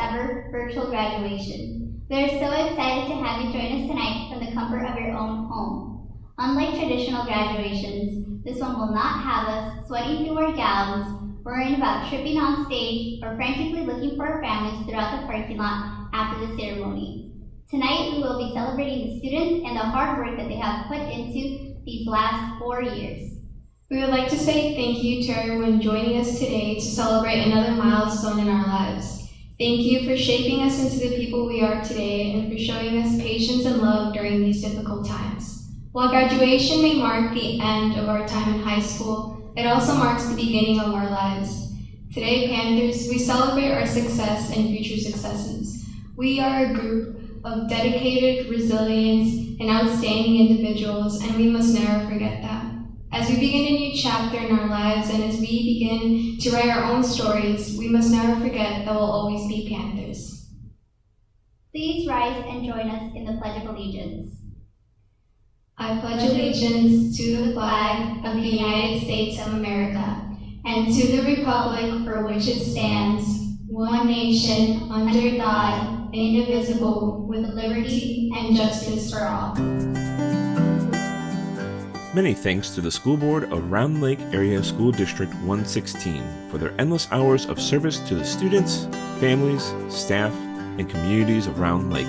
ever virtual graduation. We are so excited to have you join us tonight from the comfort of your own home. Unlike traditional graduations, this one will not have us sweating through our gowns, worrying about tripping on stage, or frantically looking for our families throughout the parking lot after the ceremony. Tonight, we will be celebrating the students and the hard work that they have put into these last 4 years. We would like to say thank you to everyone joining us today to celebrate another milestone in our lives. Thank you for shaping us into the people we are today and for showing us patience and love during these difficult times. While graduation may mark the end of our time in high school, it also marks the beginning of our lives. Today, Panthers, we celebrate our success and future successes. We are a group of dedicated, resilient, and outstanding individuals, and we must never forget that. As we begin a new chapter in our lives and as we begin to write our own stories, we must never forget that we'll always be Panthers. Please rise and join us in the Pledge of Allegiance. I pledge allegiance to the flag of the United States of America and to the republic for which it stands, one nation, under God, indivisible, with liberty and justice for all. Many thanks to the School Board of Round Lake Area School District 116 for their endless hours of service to the students, families, staff, and communities of Round Lake.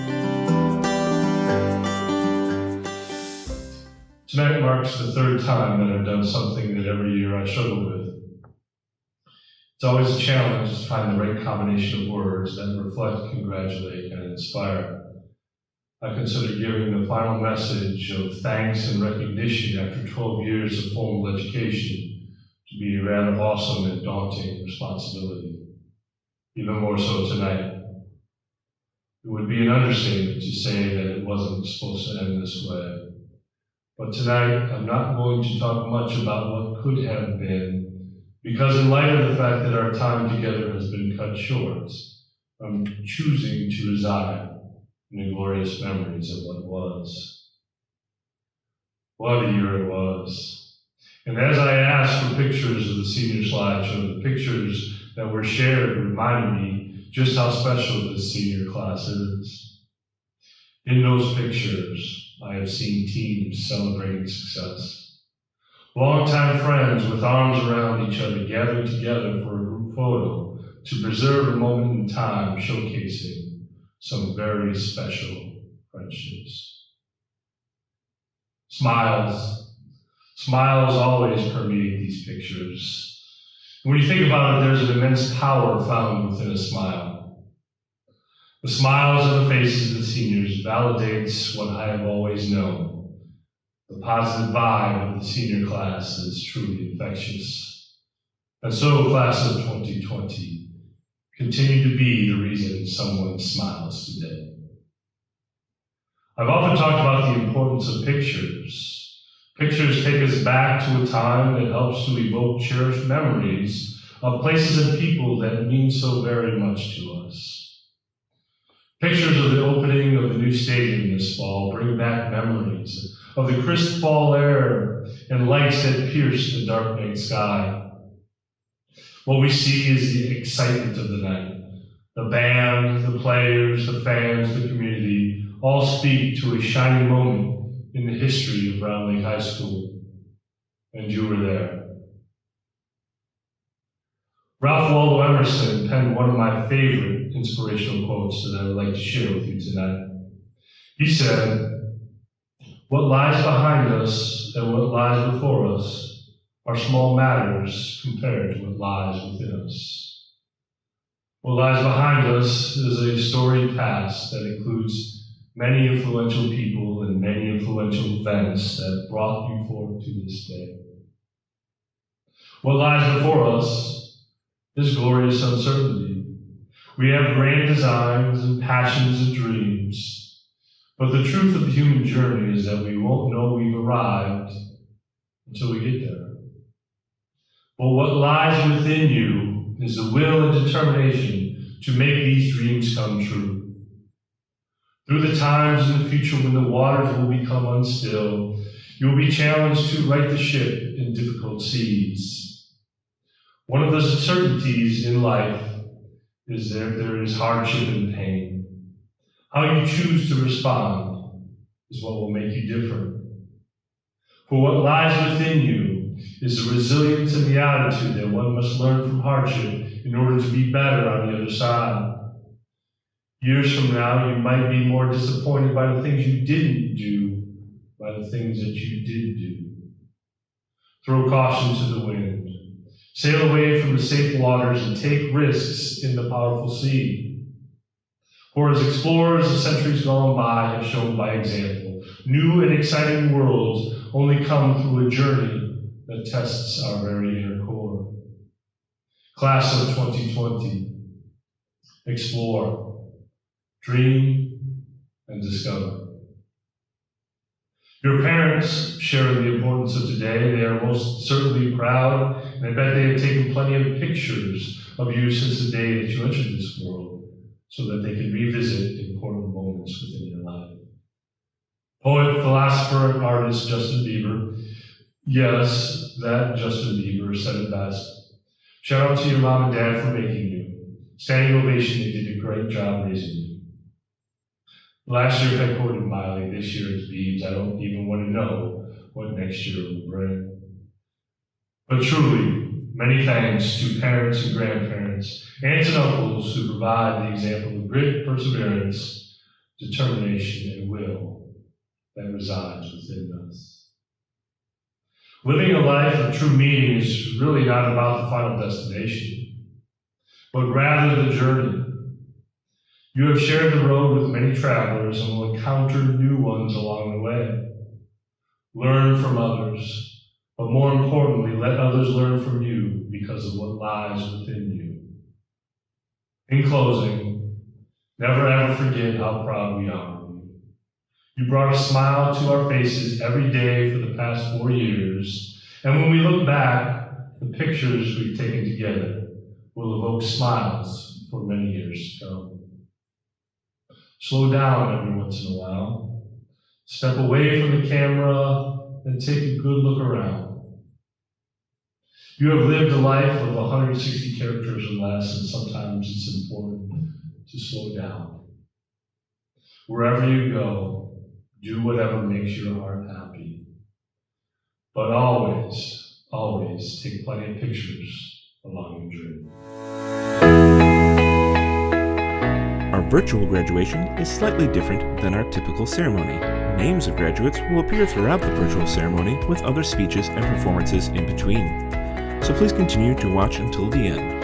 Tonight marks the third time that I've done something that every year I struggle with. It's always a challenge to find the right combination of words that reflect, congratulate, and inspire. I consider giving the final message of thanks and recognition after 12 years of formal education to be a rather awesome and daunting responsibility, even more so tonight. It would be an understatement to say that it wasn't supposed to end this way. But tonight, I'm not going to talk much about what could have been, because in light of the fact that our time together has been cut short, I'm choosing to reside in the glorious memories of what was. What a year it was. And as I asked for pictures of the senior slideshow, the pictures that were shared reminded me just how special this senior class is. In those pictures, I have seen teams celebrating success. Longtime friends with arms around each other gathered together for a group photo to preserve a moment in time showcasing some very special friendships. Smiles always permeate these pictures. When you think about it, there's an immense power found within a smile. The smiles on the faces of the seniors validates what I have always known. The positive vibe of the senior class is truly infectious. And so, class of 2020, continue to be the reason someone smiles today. I've often talked about the importance of pictures. Pictures take us back to a time that helps to evoke cherished memories of places and people that mean so very much to us. Pictures of the opening of the new stadium this fall bring back memories of the crisp fall air and lights that pierce the dark night sky. What we see is the excitement of the night. The band, the players, the fans, the community all speak to a shining moment in the history of Round Lake High School. And you were there. Ralph Waldo Emerson penned one of my favorite inspirational quotes that I would like to share with you tonight. He said, "What lies behind us and what lies before us are small matters compared to what lies within us." What lies behind us is a storied past that includes many influential people and many influential events that brought you forth to this day. What lies before us is glorious uncertainty. We have grand designs and passions and dreams, but the truth of the human journey is that we won't know we've arrived until we get there. But what lies within you is the will and determination to make these dreams come true. Through the times in the future when the waters will become unstill, you will be challenged to right the ship in difficult seas. One of the certainties in life there is hardship and pain. How you choose to respond is what will make you different. For what lies within you is the resilience and the attitude that one must learn from hardship in order to be better on the other side. Years from now, you might be more disappointed by the things you didn't do, by the things that you did do. Throw caution to the wind. Sail away from the safe waters and take risks in the powerful sea. For as explorers of centuries gone by have shown by example, new and exciting worlds only come through a journey that tests our very inner core. Class of 2020, explore, dream, and discover. Your parents share in the importance of today. They are most certainly proud, and I bet they have taken plenty of pictures of you since the day that you entered this world, so that they can revisit important moments within your life. Poet, philosopher, and artist Justin Bieber, yes, that Justin Bieber said it best. Shout out to your mom and dad for making you. Standing ovation, they did a great job raising you. Last year I quoted Miley, this year it's Biebs. I don't even want to know what next year will bring. But truly, many thanks to parents and grandparents, aunts and uncles who provide the example of grit, perseverance, determination, and will that resides within us. Living a life of true meaning is really not about the final destination, but rather the journey. You have shared the road with many travelers and will encounter new ones along the way. Learn from others, but more importantly, let others learn from you because of what lies within you. In closing, never ever forget how proud we are of you. You brought a smile to our faces every day for the past 4 years, and when we look back, the pictures we've taken together will evoke smiles for many years to come. Slow down every once in a while. Step away from the camera and take a good look around. You have lived a life of 160 characters or less, and sometimes it's important to slow down. Wherever you go, do whatever makes your heart happy. But always, always take plenty of pictures along your journey. Our virtual graduation is slightly different than our typical ceremony. Names of graduates will appear throughout the virtual ceremony with other speeches and performances in between. So please continue to watch until the end.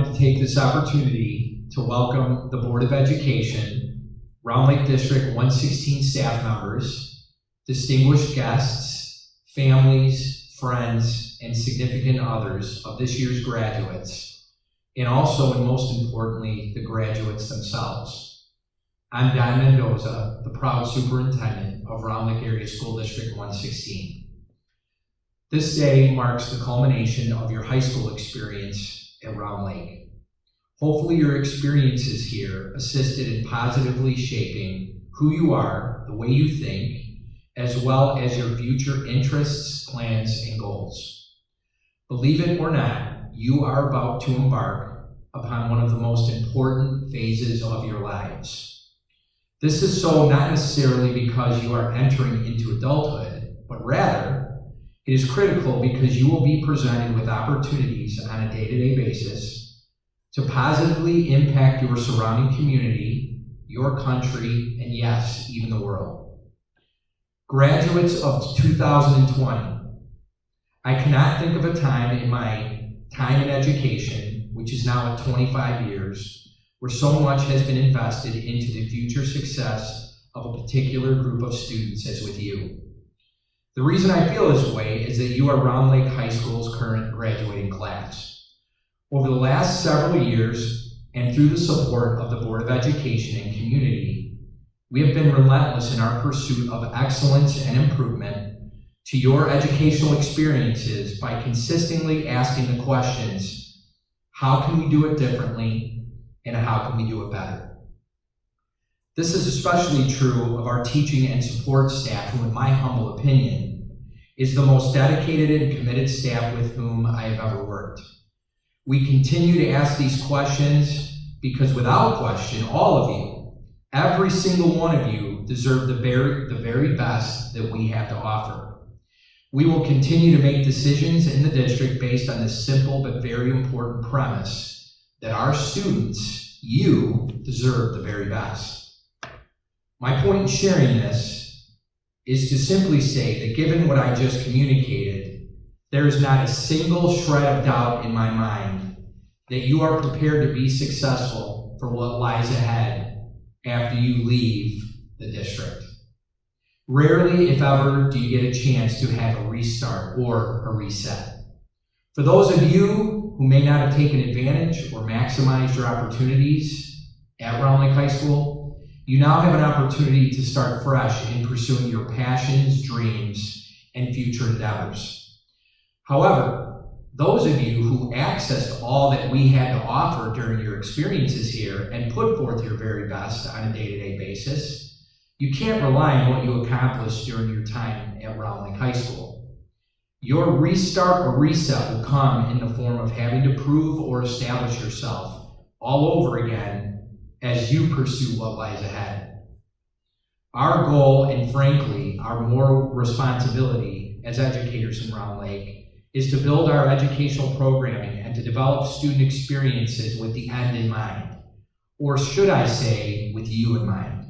wanted to take this opportunity to welcome the Board of Education, Round Lake District 116 staff members, distinguished guests, families, friends, and significant others of this year's graduates, and also, and most importantly, the graduates themselves. I'm Don Mendoza, the proud superintendent of Round Lake Area School District 116. This day marks the culmination of your high school experience at Round Lake. Hopefully your experiences here assisted in positively shaping who you are, the way you think, as well as your future interests, plans, and goals. Believe it or not, you are about to embark upon one of the most important phases of your lives. This is so not necessarily because you are entering into adulthood, but rather, it is critical because you will be presented with opportunities on a day-to-day basis to positively impact your surrounding community, your country, and yes, even the world. Graduates of 2020, I cannot think of a time in my time in education, which is now at 25 years, where so much has been invested into the future success of a particular group of students as with you. The reason I feel this way is that you are Round Lake High School's current graduating class. Over the last several years, and through the support of the Board of Education and community, we have been relentless in our pursuit of excellence and improvement to your educational experiences by consistently asking the questions, how can we do it differently, and how can we do it better? This is especially true of our teaching and support staff, who, in my humble opinion, is the most dedicated and committed staff with whom I have ever worked. We continue to ask these questions because without question, all of you, every single one of you, deserve the very best that we have to offer. We will continue to make decisions in the district based on this simple but very important premise that our students, you, deserve the very best. My point in sharing this is to simply say that given what I just communicated, there is not a single shred of doubt in my mind that you are prepared to be successful for what lies ahead after you leave the district. Rarely, if ever, do you get a chance to have a restart or a reset. For those of you who may not have taken advantage or maximized your opportunities at Round Lake High School, you now have an opportunity to start fresh in pursuing your passions, dreams, and future endeavors. However, those of you who accessed all that we had to offer during your experiences here and put forth your very best on a day-to-day basis, you can't rely on what you accomplished during your time at Round Lake High School. Your restart or reset will come in the form of having to prove or establish yourself all over again as you pursue what lies ahead. Our goal, and frankly, our moral responsibility as educators in Round Lake, is to build our educational programming and to develop student experiences with the end in mind, or should I say, with you in mind.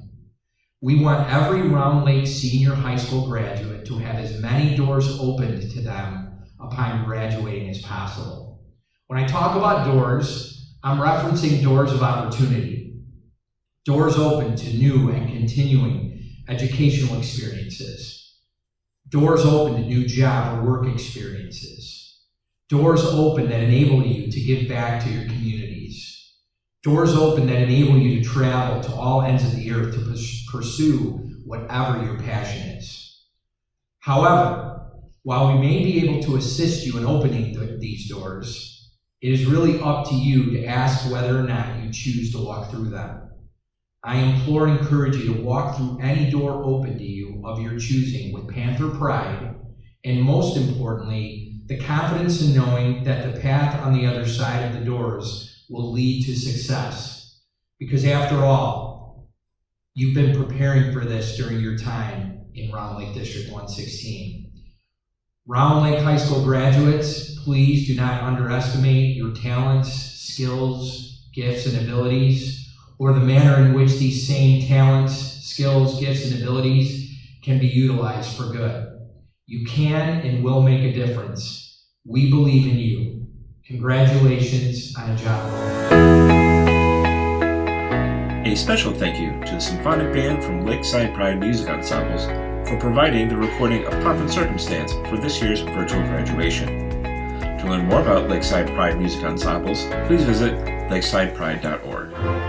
We want every Round Lake senior high school graduate to have as many doors opened to them upon graduating as possible. When I talk about doors, I'm referencing doors of opportunity. Doors open to new and continuing educational experiences. Doors open to new job or work experiences. Doors open that enable you to give back to your communities. Doors open that enable you to travel to all ends of the earth to pursue whatever your passion is. However, while we may be able to assist you in opening these doors, it is really up to you to ask whether or not you choose to walk through them. I implore and encourage you to walk through any door open to you of your choosing with Panther pride, and most importantly, the confidence in knowing that the path on the other side of the doors will lead to success. Because after all, you've been preparing for this during your time in Round Lake District 116. Round Lake High School graduates, please do not underestimate your talents, skills, gifts, and abilities, or the manner in which these same talents, skills, gifts, and abilities can be utilized for good. You can and will make a difference. We believe in you. Congratulations on a job well done. A special thank you to the symphonic band from Lakeside Pride Music Ensembles for providing the recording of Pomp and Circumstance for this year's virtual graduation. To learn more about Lakeside Pride Music Ensembles, please visit lakesidepride.org.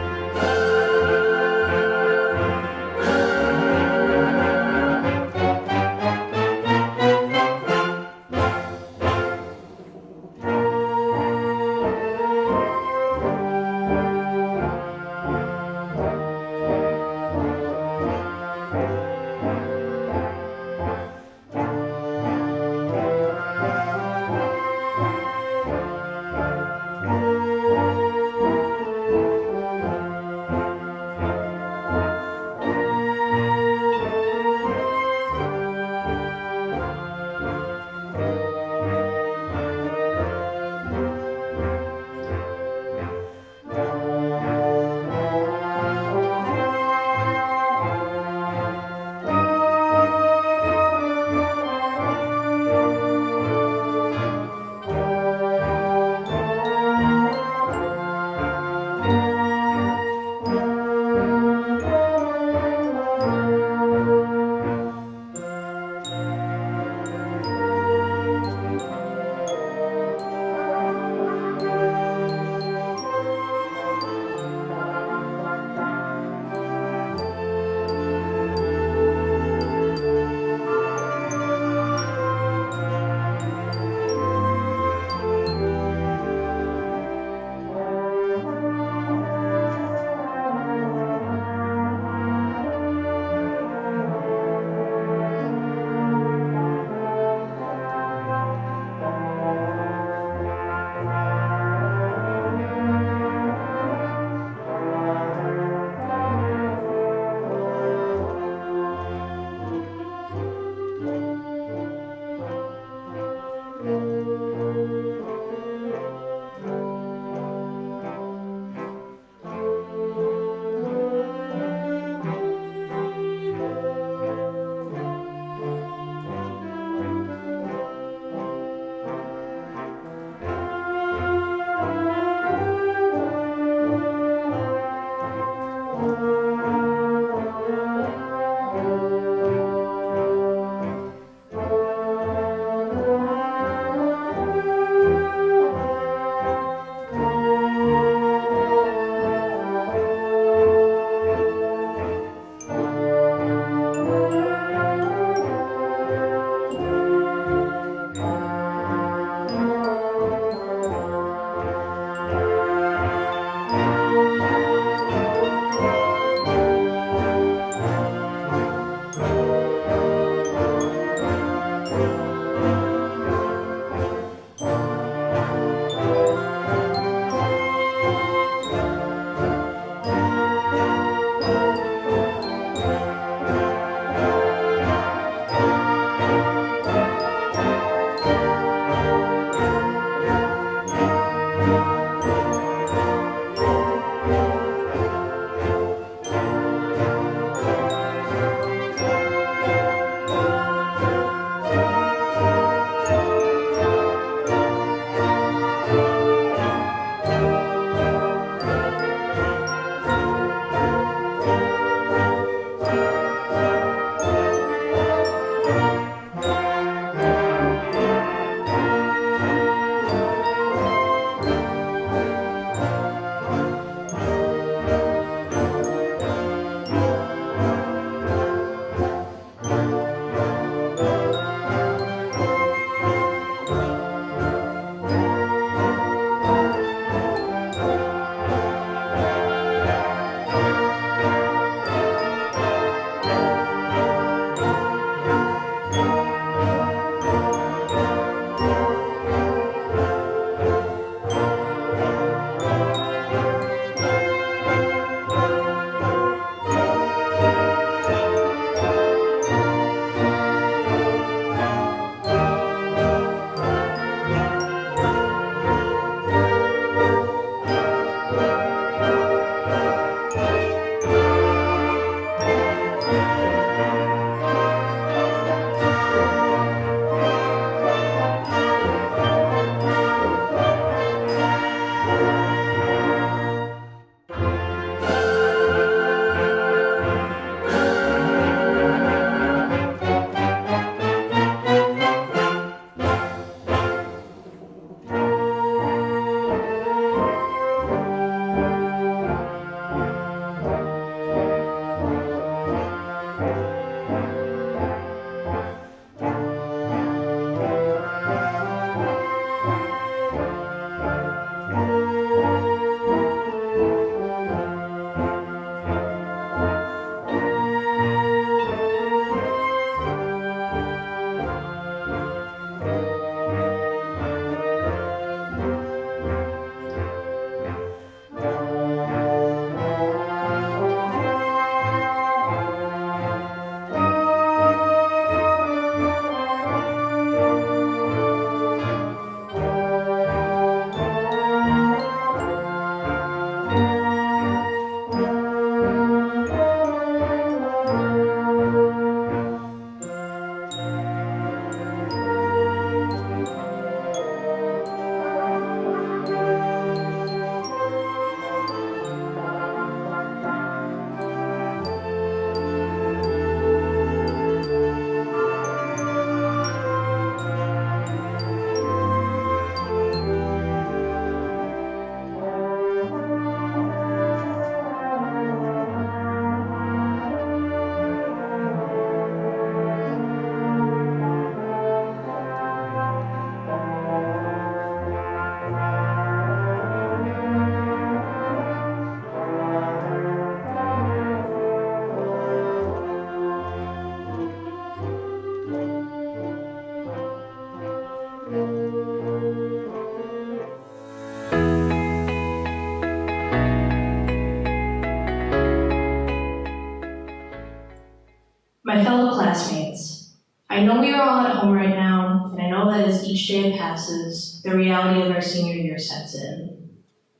My fellow classmates, I know we are all at home right now, and I know that as each day passes, the reality of our senior year sets in.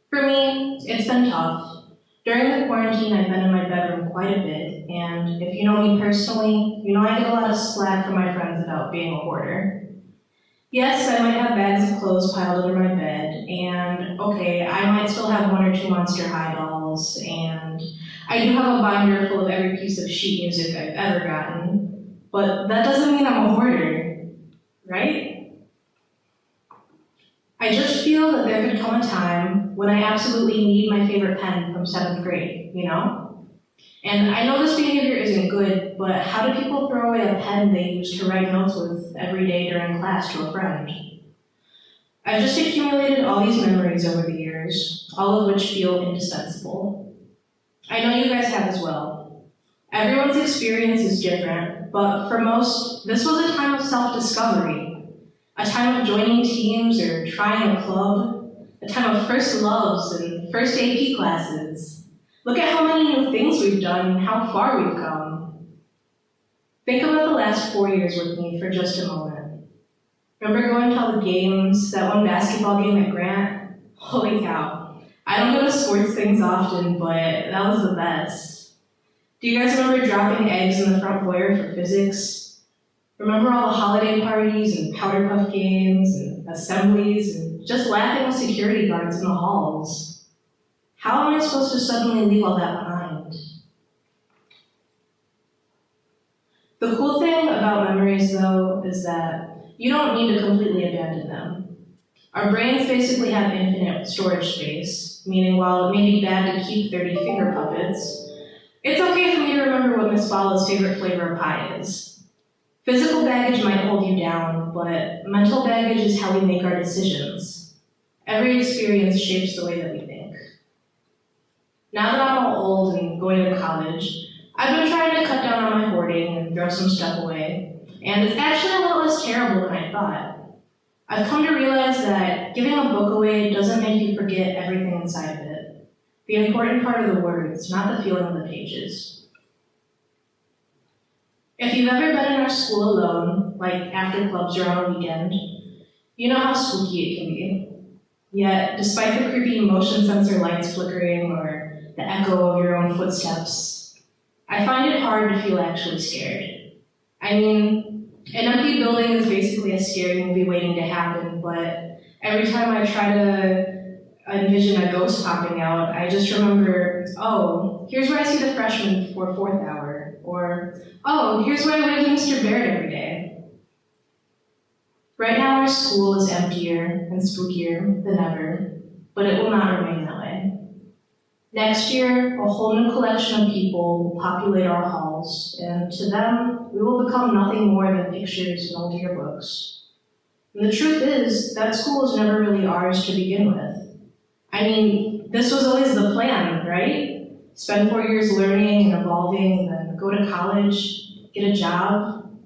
For me, it's been tough. During the quarantine, I've been in my bedroom quite a bit, and if you know me personally, you know I get a lot of slack from my friends about being a hoarder. Yes, I might have bags of clothes piled under my bed, and okay, I might still have 1 or 2 Monster High dolls, and I do have a binder full of every piece of sheet music I've ever gotten, but that doesn't mean I'm a hoarder, right? I just feel that there could come a time when I absolutely need my favorite pen from 7th grade, you know? And I know this behavior isn't good, but how do people throw away a pen they used to write notes with every day during class to a friend? I've just accumulated all these memories over the years, all of which feel indispensable. I know you guys have as well. Everyone's experience is different, but for most, this was a time of self-discovery, a time of joining teams or trying a club, a time of first loves and first AP classes. Look at how many new things we've done and how far we've come. Think about the last 4 years with me for just a moment. Remember going to all the games, that one basketball game at Grant? Holy cow. I don't go to sports things often, but that was the best. Do you guys remember dropping eggs in the front foyer for physics? Remember all the holiday parties and powder puff games and assemblies and just laughing with security guards in the halls? How am I supposed to suddenly leave all that behind? The cool thing about memories, though, is that you don't need to completely abandon them. Our brains basically have infinite storage space, meaning while it may be bad to keep 30 finger puppets, it's okay for me to remember what Miss Bala's favorite flavor of pie is. Physical baggage might hold you down, but mental baggage is how we make our decisions. Every experience shapes the way that we think. Now that I'm all old and going to college, I've been trying to cut down on my hoarding and throw some stuff away, and it's actually a lot less terrible than I thought. I've come to realize that giving a book away doesn't make you forget everything inside of it. The important part are the words, not the feeling of the pages. If you've ever been in our school alone, like after clubs or on a weekend, you know how spooky it can be. Yet, despite the creepy motion sensor lights flickering or the echo of your own footsteps, I find it hard to feel actually scared. I mean, an empty building is basically a scary movie waiting to happen, but every time I try to envision a ghost popping out, I just remember, oh, here's where I see the freshmen for 4th hour, or, oh, here's where I wave to Mr. Baird every day. Right now our school is emptier and spookier than ever, but it will not remain that way. Next year, a whole new collection of people will populate our halls, and to them, we will become nothing more than pictures and old yearbooks. And the truth is, that school was never really ours to begin with. I mean, this was always the plan, right? Spend 4 years learning and evolving, then go to college, get a job.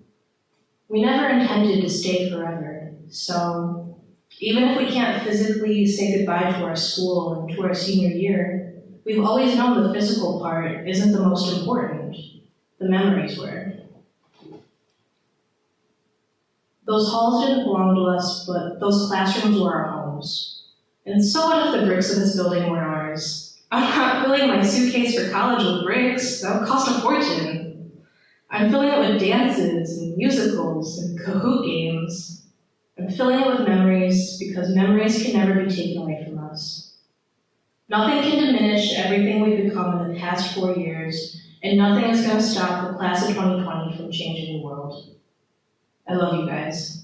We never intended to stay forever, so even if we can't physically say goodbye to our school and to our senior year, we've always known the physical part isn't the most important. The memories were. Those halls didn't belong to us, but those classrooms were our homes. And so what if the bricks of this building were ours? I'm not filling my suitcase for college with bricks. That would cost a fortune. I'm filling it with dances and musicals and Kahoot games. I'm filling it with memories because memories can never be taken away from us. Nothing can diminish everything we've become in the past 4 years, and nothing is going to stop the class of 2020 from changing the world. I love you guys.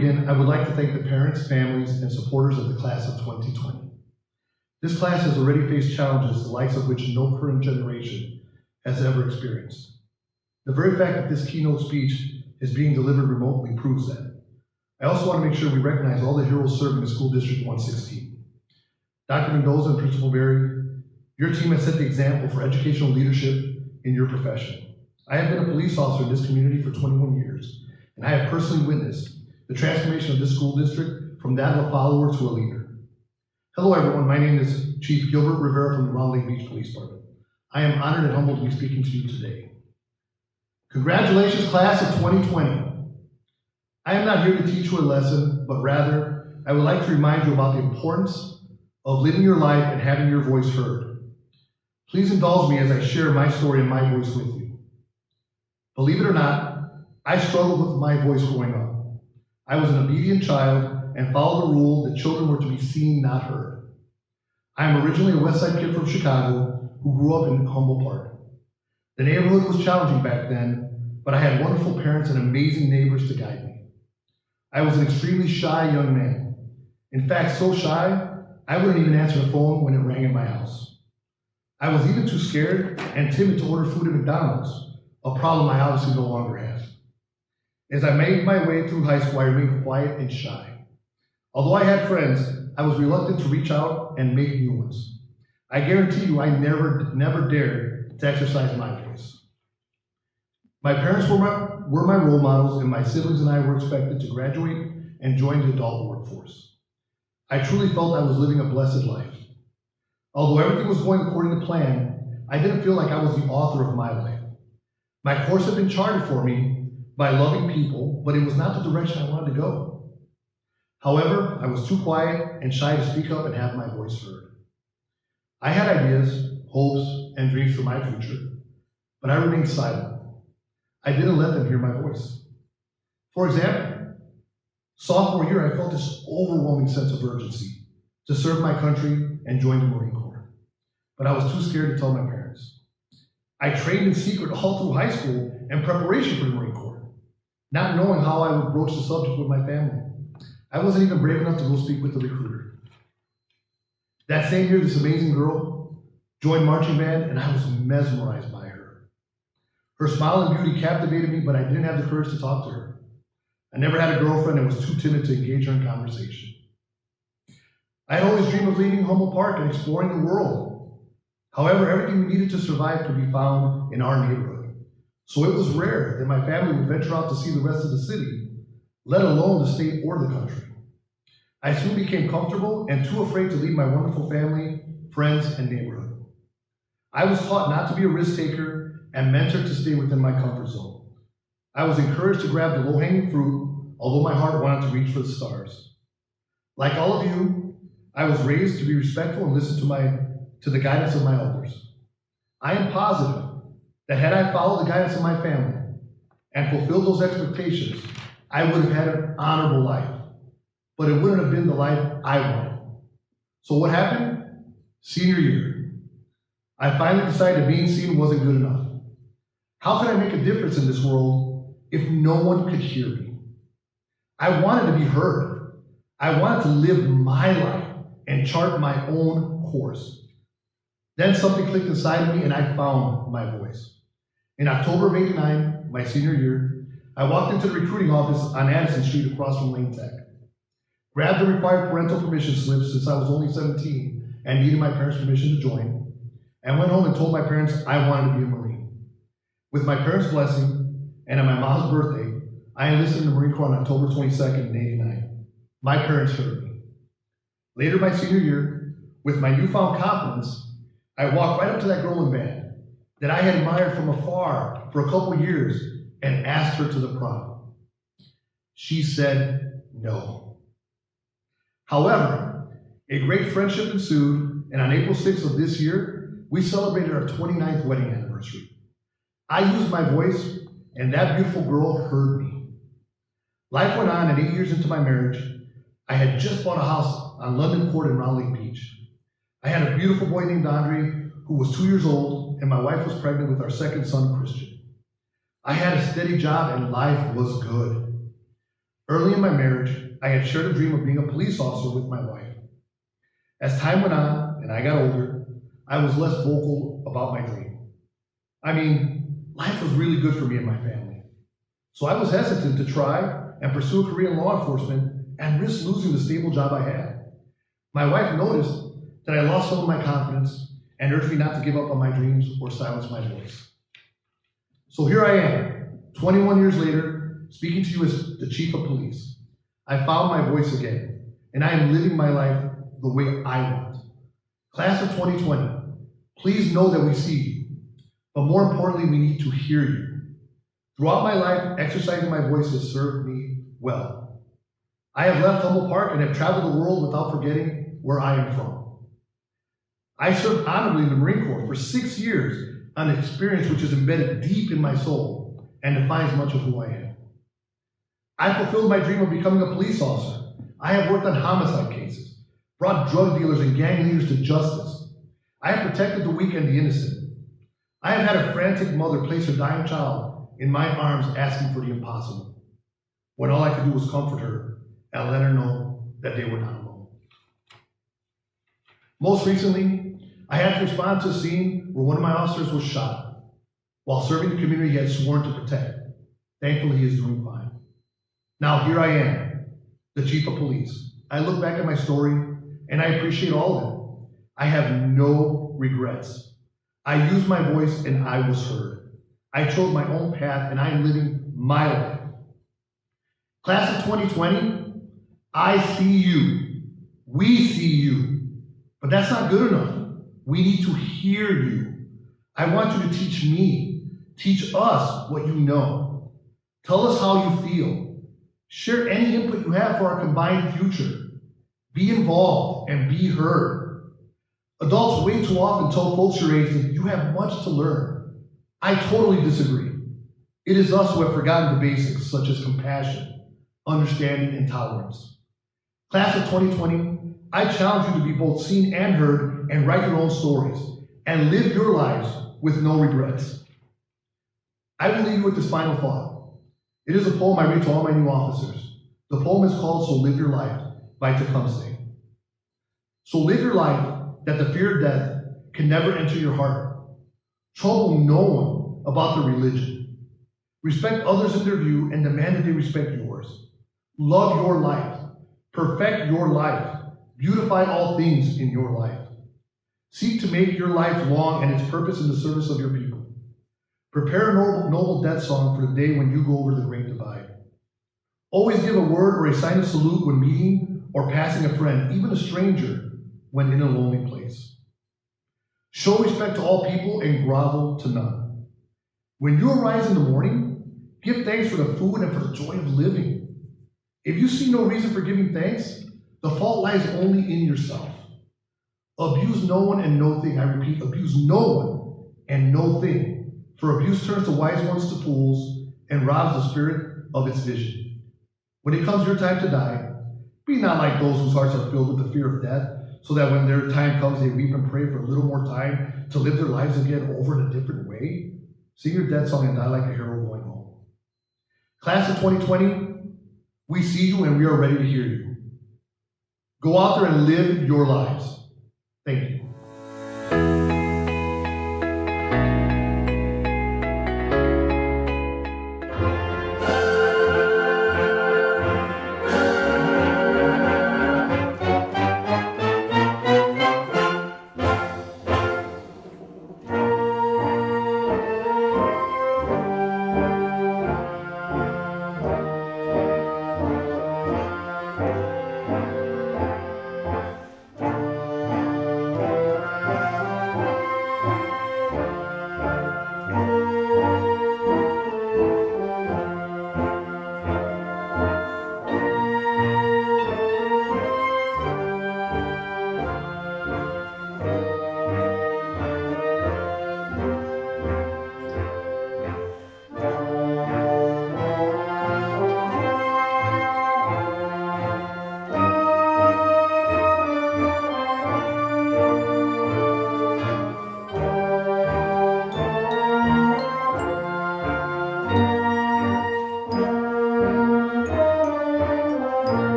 begin, I would like to thank the parents, families, and supporters of the class of 2020. This class has already faced challenges the likes of which no current generation has ever experienced. The very fact that this keynote speech is being delivered remotely proves that. I also want to make sure we recognize all the heroes serving in School District 116. Dr. Mendoza and Principal Berry, your team has set the example for educational leadership in your profession. I have been a police officer in this community for 21 years, and I have personally witnessed the transformation of this school district from that of a follower to a leader. Hello everyone, my name is Chief Gilbert Rivera from the Round Lake Beach Police Department. I am honored and humbled to be speaking to you today. Congratulations, class of 2020. I am not here to teach you a lesson, but rather, I would like to remind you about the importance of living your life and having your voice heard. Please indulge me as I share my story and my voice with you. Believe it or not, I struggled with my voice growing up. I was an obedient child and followed the rule that children were to be seen, not heard. I am originally a West Side kid from Chicago who grew up in Humboldt Park. The neighborhood was challenging back then, but I had wonderful parents and amazing neighbors to guide me. I was an extremely shy young man. In fact, so shy, I wouldn't even answer the phone when it rang in my house. I was even too scared and timid to order food at McDonald's, a problem I obviously no longer have. As I made my way through high school, I remained quiet and shy. Although I had friends, I was reluctant to reach out and make new ones. I guarantee you I never dared to exercise my voice. My parents were my role models, and my siblings and I were expected to graduate and join the adult workforce. I truly felt I was living a blessed life. Although everything was going according to plan, I didn't feel like I was the author of my life. My course had been charted for me by loving people, but it was not the direction I wanted to go. However, I was too quiet and shy to speak up and have my voice heard. I had ideas, hopes, and dreams for my future, but I remained silent. I didn't let them hear my voice. For example, sophomore year, I felt this overwhelming sense of urgency to serve my country and join the Marine Corps, but I was too scared to tell my parents. I trained in secret all through high school in preparation for the Marine Corps, not knowing how I would broach the subject with my family. I wasn't even brave enough to go speak with the recruiter. That same year, this amazing girl joined marching band, and I was mesmerized by her. Her smile and beauty captivated me, but I didn't have the courage to talk to her. I never had a girlfriend and was too timid to engage her in conversation. I had always dreamed of leaving Humboldt Park and exploring the world. However, everything we needed to survive could be found in our neighborhood. So it was rare that my family would venture out to see the rest of the city, let alone the state or the country. I soon became comfortable and too afraid to leave my wonderful family, friends, and neighborhood. I was taught not to be a risk taker and mentored to stay within my comfort zone. I was encouraged to grab the low-hanging fruit, although my heart wanted to reach for the stars. Like all of you, I was raised to be respectful and listen to the guidance of my elders. I am positive that had I followed the guidance of my family and fulfilled those expectations, I would have had an honorable life, but it wouldn't have been the life I wanted. So what happened? Senior year. I finally decided being seen wasn't good enough. How could I make a difference in this world if no one could hear me? I wanted to be heard. I wanted to live my life and chart my own course. Then something clicked inside of me and I found my voice. In October of '89, my senior year, I walked into the recruiting office on Addison Street across from Lane Tech, grabbed the required parental permission slips since I was only 17 and needed my parents' permission to join, and went home and told my parents I wanted to be a Marine. With my parents' blessing, and on my mom's birthday, I enlisted in the Marine Corps on October 22nd, '89. My parents heard me. Later my senior year, with my newfound confidence, I walked right up to that girl in band that I had admired from afar for a couple years and asked her to the prom. She said no. However, a great friendship ensued, and on April 6th of this year, we celebrated our 29th wedding anniversary. I used my voice, and that beautiful girl heard me. Life went on, and 8 years into my marriage, I had just bought a house on London Court in Round Lake Beach. I had a beautiful boy named Andre, who was 2 years old, and my wife was pregnant with our second son, Christian. I had a steady job and life was good. Early in my marriage, I had shared a dream of being a police officer with my wife. As time went on and I got older, I was less vocal about my dream. I mean, life was really good for me and my family. So I was hesitant to try and pursue a career in law enforcement and risk losing the stable job I had. My wife noticed that I lost some of my confidence and urged me not to give up on my dreams or silence my voice. So here I am, 21 years later, speaking to you as the chief of police. I found my voice again, and I am living my life the way I want. Class of 2020, please know that we see you, but more importantly, we need to hear you. Throughout my life, exercising my voice has served me well. I have left Humboldt Park and have traveled the world without forgetting where I am from. I served honorably in the Marine Corps for 6 years, an experience which is embedded deep in my soul and defines much of who I am. I fulfilled my dream of becoming a police officer. I have worked on homicide cases, brought drug dealers and gang leaders to justice. I have protected the weak and the innocent. I have had a frantic mother place her dying child in my arms asking for the impossible, when all I could do was comfort her and let her know that they were not alone. Most recently, I had to respond to a scene where one of my officers was shot while serving the community he had sworn to protect. Thankfully, he is doing fine. Now here I am, the chief of police. I look back at my story and I appreciate all of it. I have no regrets. I used my voice and I was heard. I chose my own path and I am living my life. Class of 2020, I see you. We see you. But that's not good enough. We need to hear you. I want you to teach me. Teach us what you know. Tell us how you feel. Share any input you have for our combined future. Be involved and be heard. Adults way too often tell folks your age that you have much to learn. I totally disagree. It is us who have forgotten the basics, such as compassion, understanding, and tolerance. Class of 2020, I challenge you to be both seen and heard and write your own stories and live your lives with no regrets. I will leave you with this final thought. It is a poem I read to all my new officers. The poem is called So Live Your Life by Tecumseh. So live your life that the fear of death can never enter your heart. Trouble no one about their religion. Respect others in their view and demand that they respect yours. Love your life. Perfect your life. Beautify all things in your life. Seek to make your life long and its purpose in the service of your people. Prepare a noble death song for the day when you go over the great divide. Always give a word or a sign of salute when meeting or passing a friend, even a stranger, when in a lonely place. Show respect to all people and grovel to none. When you arise in the morning, give thanks for the food and for the joy of living. If you see no reason for giving thanks, the fault lies only in yourself. Abuse no one and no thing. I repeat, abuse no one and no thing. For abuse turns the wise ones to fools and robs the spirit of its vision. When it comes your time to die, be not like those whose hearts are filled with the fear of death, so that when their time comes, they weep and pray for a little more time to live their lives again over in a different way. Sing your death song and die like a hero going home. Class of 2020, we see you and we are ready to hear you. Go out there and live your lives. Thank you.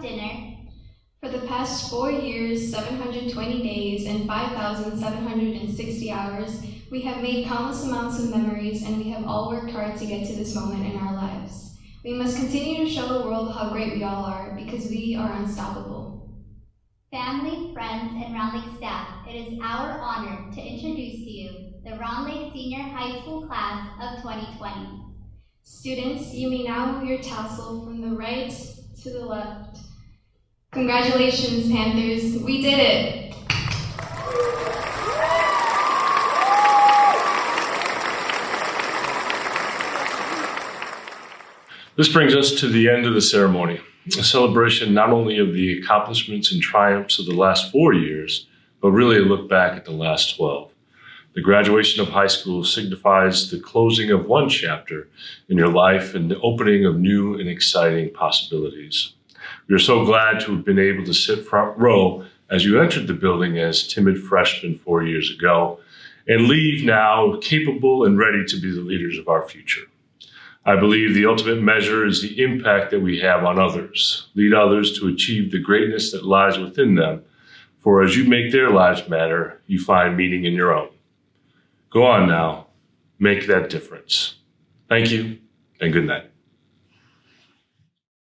dinner. For the past 4 years, 720 days, and 5,760 hours, we have made countless amounts of memories, and we have all worked hard to get to this moment in our lives. We must continue to show the world how great we all are, because we are unstoppable. Family, friends, and Round Lake staff, it is our honor to introduce to you the Round Lake Senior High School class of 2020. Students, you may now move your tassel from the right to the left. Congratulations, Panthers, we did it! This brings us to the end of the ceremony, a celebration not only of the accomplishments and triumphs of the last 4 years, but really a look back at the last 12. The graduation of high school signifies the closing of one chapter in your life and the opening of new and exciting possibilities. We are so glad to have been able to sit front row as you entered the building as timid freshmen 4 years ago and leave now capable and ready to be the leaders of our future. I believe the ultimate measure is the impact that we have on others. Lead others to achieve the greatness that lies within them, for as you make their lives matter, you find meaning in your own. Go on now, make that difference. Thank you, and good night.